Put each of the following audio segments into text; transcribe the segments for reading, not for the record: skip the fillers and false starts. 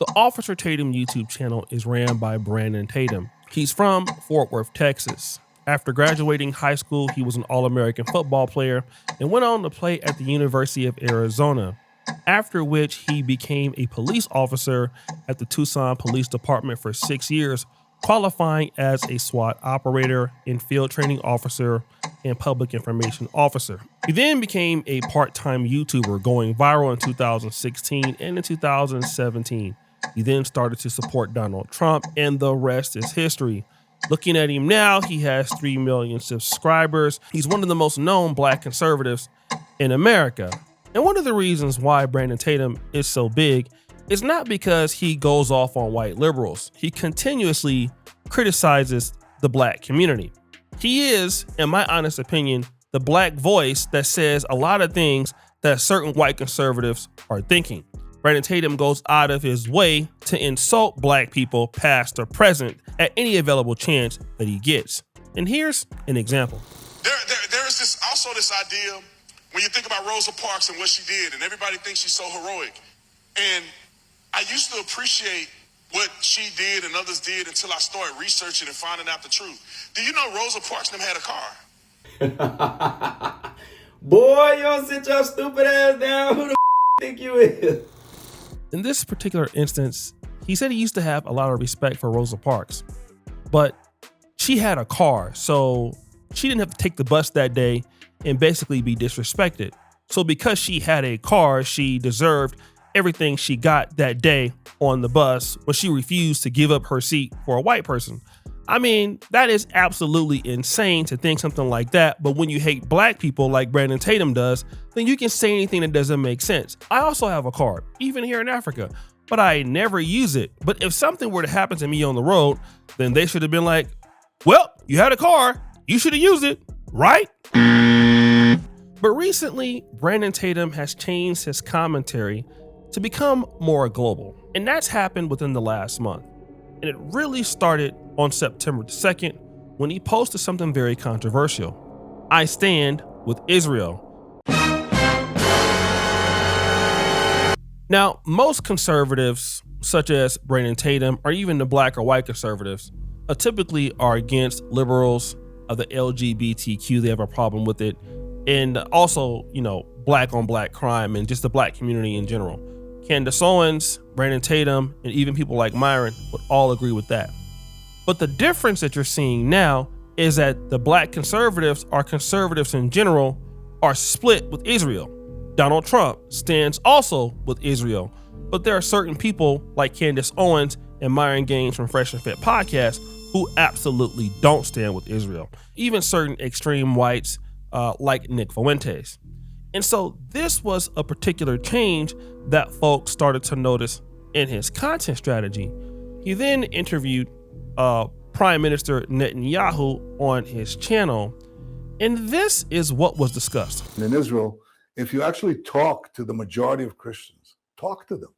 The Officer Tatum YouTube channel is ran by Brandon Tatum. He's from Fort Worth, Texas. After graduating high school, he was an All-American football player and went on to play at the University of Arizona, after which he became a police officer at the Tucson Police Department for 6 years, qualifying as a SWAT operator and field training officer and public information officer. He then became a part-time YouTuber, going viral in 2016 and in 2017. He then started to support Donald Trump, and the rest is history. Looking at him now, he has 3 million subscribers. He's one of the most known Black conservatives in America. And one of the reasons why Brandon Tatum is so big is not because he goes off on white liberals. He continuously criticizes the Black community. He is, in my honest opinion, the Black voice that says a lot of things that certain white conservatives are thinking. Brandon Tatum goes out of his way to insult Black people, past or present, at any available chance that he gets. And here's an example. There is this idea when you think about Rosa Parks and what she did, and everybody thinks she's so heroic. And I used to appreciate what she did and others did until I started researching and finding out the truth. Do you know Rosa Parks them had a car? Boy, you don't sit your stupid ass down. Who the think you is? In this particular instance, he said he used to have a lot of respect for Rosa Parks, but she had a car, so she didn't have to take the bus that day and basically be disrespected. So because she had a car, she deserved everything she got that day on the bus when she refused to give up her seat for a white person. I mean, that is absolutely insane to think something like that. But when you hate Black people like Brandon Tatum does, then you can say anything that doesn't make sense. I also have a car, even here in Africa, but I never use it. But if something were to happen to me on the road, then they should have been like, well, you had a car, you should have used it, right? But recently, Brandon Tatum has changed his commentary to become more global. And that's happened within the last month. And it really started on September 2nd when he posted something very controversial. I stand with Israel. Now, most conservatives, such as Brandon Tatum, or even the Black or white conservatives, typically are against liberals of the LGBTQ. They have a problem with it. And also, Black on Black crime and just the Black community in general. Candace Owens, Brandon Tatum, and even people like Myron would all agree with that. But the difference that you're seeing now is that the Black conservatives, or conservatives in general, are split with Israel. Donald Trump stands also with Israel, but there are certain people like Candace Owens and Myron Gaines from Fresh and Fit podcast who absolutely don't stand with Israel. Even certain extreme whites like Nick Fuentes. And so this was a particular change that folks started to notice in his content strategy. He then interviewed Prime Minister Netanyahu on his channel, and this is what was discussed. In Israel, if you actually talk to the majority of Christians, talk to them,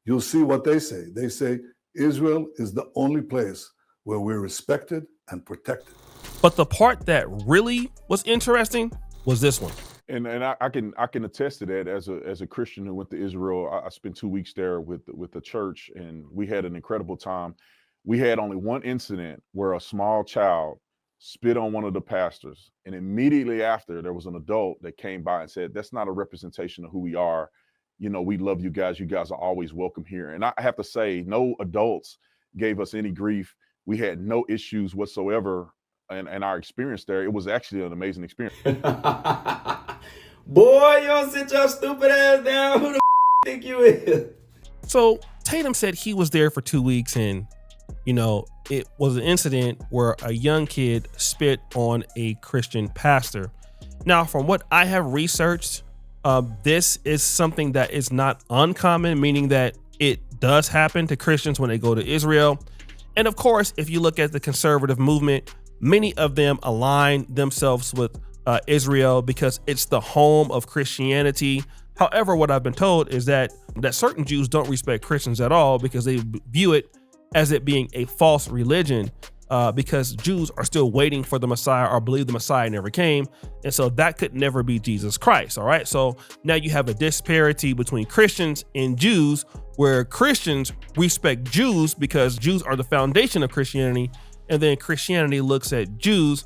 you'll see what they say. They say Israel is the only place where we're respected and protected. But the part that really was interesting was this one. And I can attest to that as a Christian who went to Israel. I spent 2 weeks there with the church, and we had an incredible time. We had only one incident where a small child spit on one of the pastors, and immediately after there was an adult that came by and said, "That's not a representation of who we are. We love you guys. You guys are always welcome here." And I have to say, no adults gave us any grief. We had no issues whatsoever. And our experience there, it was actually an amazing experience. Boy, you don't sit your stupid ass down. Who the think you is? So Tatum said he was there for 2 weeks, and it was an incident where a young kid spit on a Christian pastor. Now, from what I have researched, this is something that is not uncommon, meaning that it does happen to Christians when they go to Israel. And of course, if you look at the conservative movement, many of them align themselves with Israel because it's the home of Christianity. However, what I've been told is that certain Jews don't respect Christians at all because they view it as it being a false religion. because Jews are still waiting for the Messiah or believe the Messiah never came. And so that could never be Jesus Christ. All right. So now you have a disparity between Christians and Jews, where Christians respect Jews because Jews are the foundation of Christianity. And then Christianity looks at Jews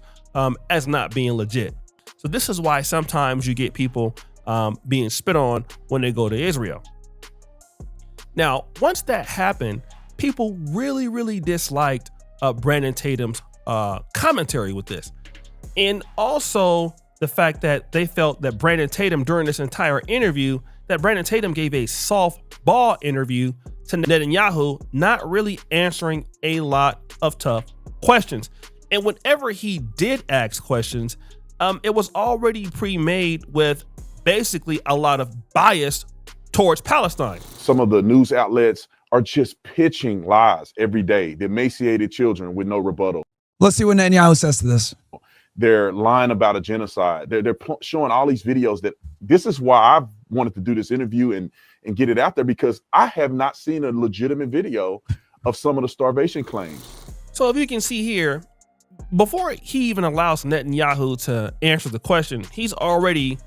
as not being legit. So this is why sometimes you get people being spit on when they go to Israel. Now, once that happened, people really disliked Brandon Tatum's commentary with this. And also the fact that they felt that Brandon Tatum, during this entire interview, that Brandon Tatum gave a softball interview to Netanyahu, not really answering a lot of tough questions. And whenever he did ask questions, it was already pre-made with basically a lot of bias towards Palestine. Some of the news outlets are just pitching lies every day. The emaciated children with no rebuttal. Let's see what Netanyahu says to this. They're lying about a genocide. They're showing all these videos. That this is why I wanted to do this interview and get it out there, because I have not seen a legitimate video of some of the starvation claims. So if you can see here, before he even allows Netanyahu to answer the question, he's already,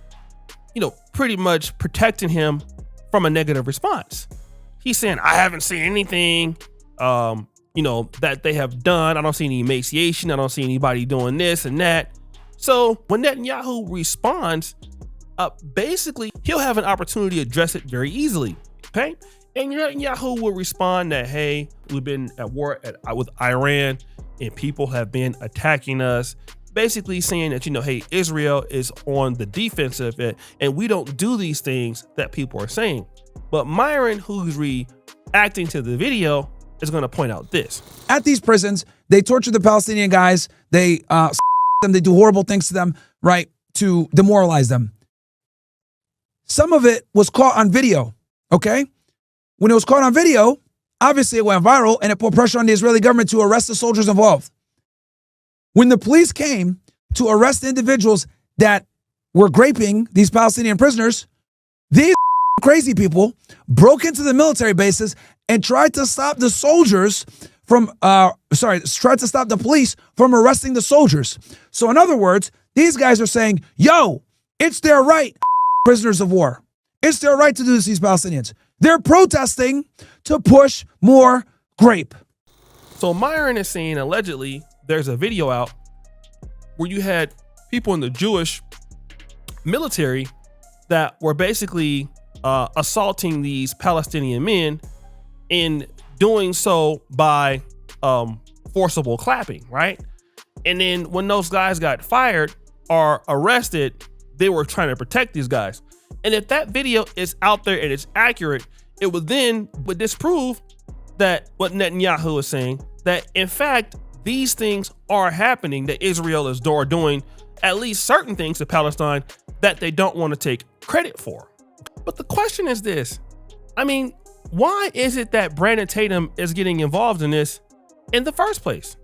pretty much protecting him from a negative response. He's saying, I haven't seen anything, that they have done. I don't see any emaciation. I don't see anybody doing this and that. So when Netanyahu responds, basically he'll have an opportunity to address it very easily. Okay. And Netanyahu will respond that, hey, we've been at war with Iran and people have been attacking us. Basically saying that, hey, Israel is on the defensive and we don't do these things that people are saying. But Myron, who's reacting to the video, is going to point out this. At these prisons, they torture the Palestinian guys. They them. They do horrible things to them, right, to demoralize them. Some of it was caught on video, okay? When it was caught on video, obviously it went viral and it put pressure on the Israeli government to arrest the soldiers involved. When the police came to arrest the individuals that were graping these Palestinian prisoners, these crazy people broke into the military bases and tried to stop the soldiers from, tried to stop the police from arresting the soldiers. So in other words, these guys are saying, yo, it's their right, prisoners of war. It's their right to do this to these Palestinians. They're protesting to push more grape. So Myron is saying allegedly there's a video out where you had people in the Jewish military that were basically assaulting these Palestinian men, in doing so by forcible clapping, right? And then when those guys got fired or arrested, they were trying to protect these guys. And if that video is out there and it's accurate, it would disprove that what Netanyahu is saying, that in fact, these things are happening, that Israel is doing at least certain things to Palestine that they don't want to take credit for. But the question is this, why is it that Brandon Tatum is getting involved in this in the first place?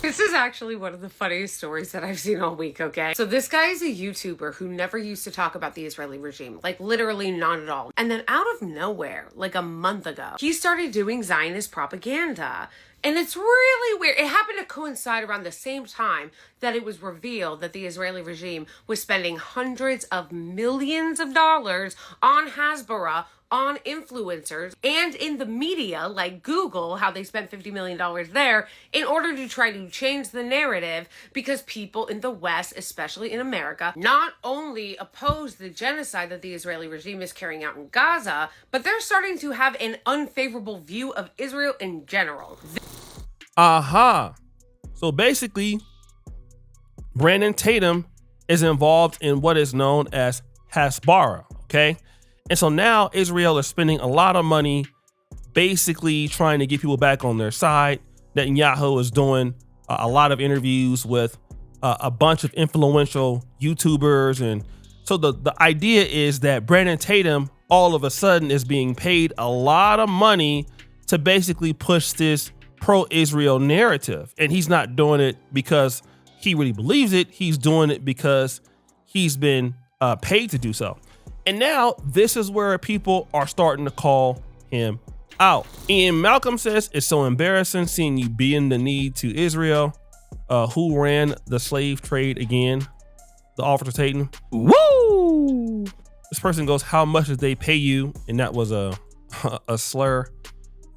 This is actually one of the funniest stories that I've seen all week, okay? So this guy is a YouTuber who never used to talk about the Israeli regime, like literally not at all. And then out of nowhere, like a month ago, he started doing Zionist propaganda. And it's really weird. It happened to coincide around the same time that it was revealed that the Israeli regime was spending hundreds of millions of dollars on Hasbara, on influencers, and in the media like Google, how they spent $50 million there in order to try to change the narrative, because people in the West, especially in America, not only oppose the genocide that the Israeli regime is carrying out in Gaza, but they're starting to have an unfavorable view of Israel in general. So basically, Brandon Tatum is involved in what is known as Hasbara, okay? And so now Israel is spending a lot of money basically trying to get people back on their side. Netanyahu is doing a lot of interviews with a bunch of influential YouTubers. And so the idea is that Brandon Tatum all of a sudden is being paid a lot of money to basically push this pro-Israel narrative. And he's not doing it because he really believes it. He's doing it because he's been paid to do so. And now this is where people are starting to call him out. Ian Malcolm says, it's so embarrassing seeing you bend the knee to Israel. Who ran the slave trade again? The Officer Tatum. Woo! This person goes, how much did they pay you? And that was a slur.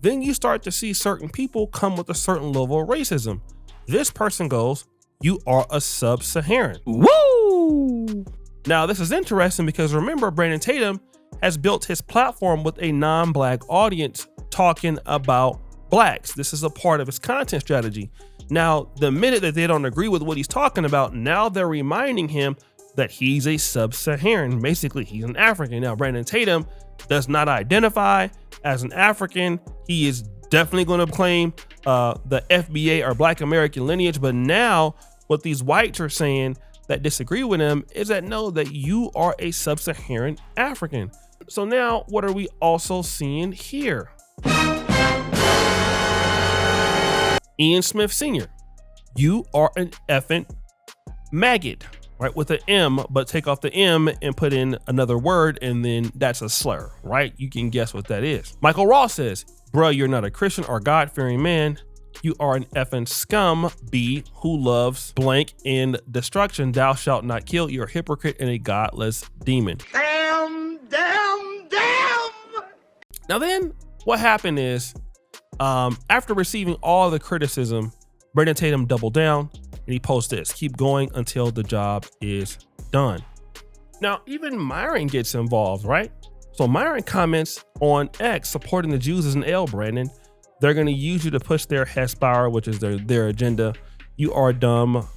Then you start to see certain people come with a certain level of racism. This person goes, you are a sub-Saharan. Woo! Now this is interesting because remember, Brandon Tatum has built his platform with a non-black audience talking about blacks. This is a part of his content strategy. Now, the minute that they don't agree with what he's talking about, now they're reminding him that he's a sub-Saharan. Basically, he's an African. Now, Brandon Tatum does not identify as an African. He is definitely going to claim the FBA or Black American lineage. But now what these whites are saying that disagree with him is that no, that you are a sub-Saharan African. So now what are we also seeing here? Ian Smith Sr., you are an effing maggot, right? With an M, but take off the M and put in another word, and then that's a slur, right? You can guess what that is. Michael Ross says, bruh, you're not a Christian or God-fearing man. You are an effing scum B who loves blank and destruction. Thou shalt not kill. You're a hypocrite and a godless demon. Damn. Now then, what happened is, after receiving all the criticism, Brandon Tatum doubled down and he posted this: keep going until the job is done. Now, even Myron gets involved, right? So Myron comments on X, supporting the Jews is an L, Brandon. They're going to use you to push their Hespire, which is their agenda. You are dumb.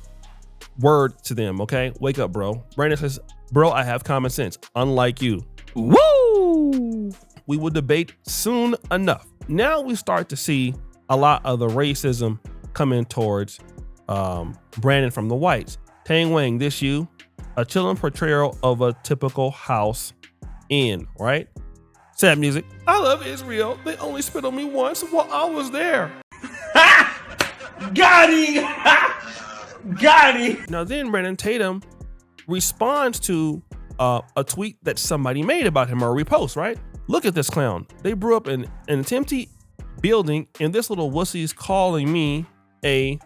Word to them, okay? Wake up, bro. Brandon says, bro, I have common sense, unlike you. Woo! We will debate soon enough. Now we start to see a lot of the racism coming towards Brandon from the whites. Tang Wang, this you, a chilling portrayal of a typical house in, right? Sad music. I love Israel. They only spit on me once while I was there. Got him. Got him. Now then Brandon Tatum responds to a tweet that somebody made about him, or a repost, right? Look at this clown. They grew up in an empty building and this little wussy is calling me a,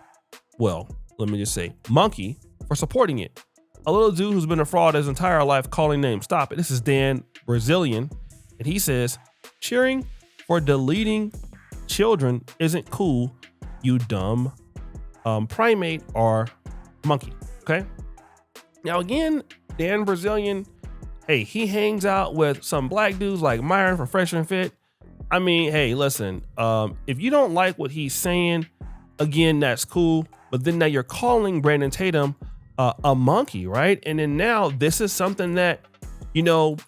well, let me just say, monkey for supporting it. A little dude who's been a fraud his entire life calling names. Stop it. This is Dan Brazilian. And he says, cheering for deleting children isn't cool, you dumb primate or monkey, okay? Now again, Dan Brazilian, hey, he hangs out with some black dudes like Myron from Fresh and Fit. I mean, hey, listen, if you don't like what he's saying, again, that's cool. But then now you're calling Brandon Tatum a monkey, right? And then now this is something that, you know,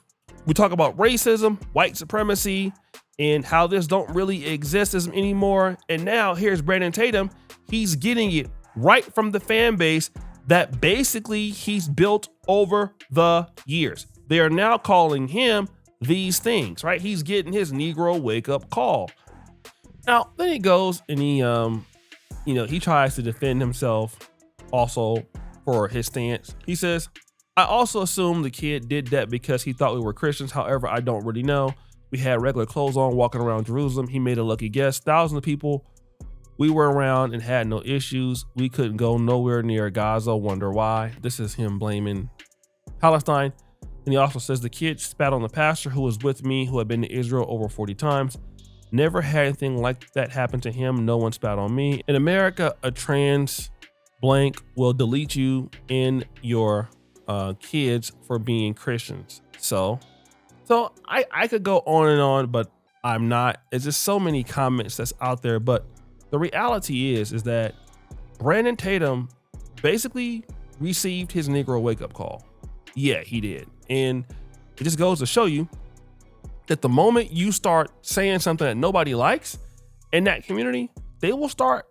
we talk about racism, white supremacy, and how this don't really exist anymore. And now here's Brandon Tatum. He's getting it right from the fan base that basically he's built over the years. They are now calling him these things, right? He's getting his Negro wake up call. Now, then he goes and he, he tries to defend himself also for his stance. He says, I also assume the kid did that because he thought we were Christians. However, I don't really know. We had regular clothes on walking around Jerusalem. He made a lucky guess. Thousands of people we were around and had no issues. We couldn't go nowhere near Gaza. Wonder why? This is him blaming Palestine. And he also says the kid spat on the pastor who was with me, who had been to Israel over 40 times. Never had anything like that happen to him. No one spat on me. In America, a trans blank will delete you and your kids for being Christians. So I could go on and on, but I'm not. It's just so many comments that's out there. But the reality is that Brandon Tatum basically received his Negro wake up call. Yeah, he did. And it just goes to show you that the moment you start saying something that nobody likes in that community, they will start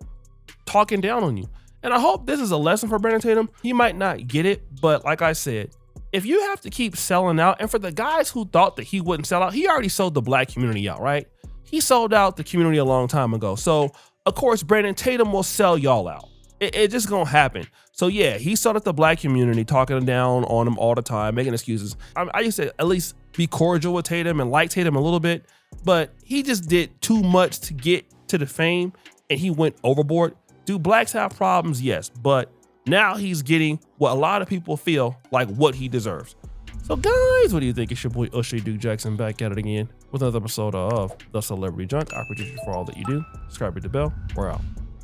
talking down on you. And I hope this is a lesson for Brandon Tatum. He might not get it, but like I said, if you have to keep selling out, and for the guys who thought that he wouldn't sell out, he already sold the black community out, right? He sold out the community a long time ago. So of course, Brandon Tatum will sell y'all out. It just gonna happen. So yeah, he sold out the black community, talking down on him all the time, making excuses. I just said, at least be cordial with Tatum and like Tatum a little bit, but he just did too much to get to the fame and he went overboard. Do blacks have problems? Yes, but now he's getting what a lot of people feel like what he deserves. So guys, what do you think? It's your boy Usher Duke Jackson back at it again with another episode of The Celebrity Junk. I appreciate you for all that you do. Subscribe, hit the bell. We're out.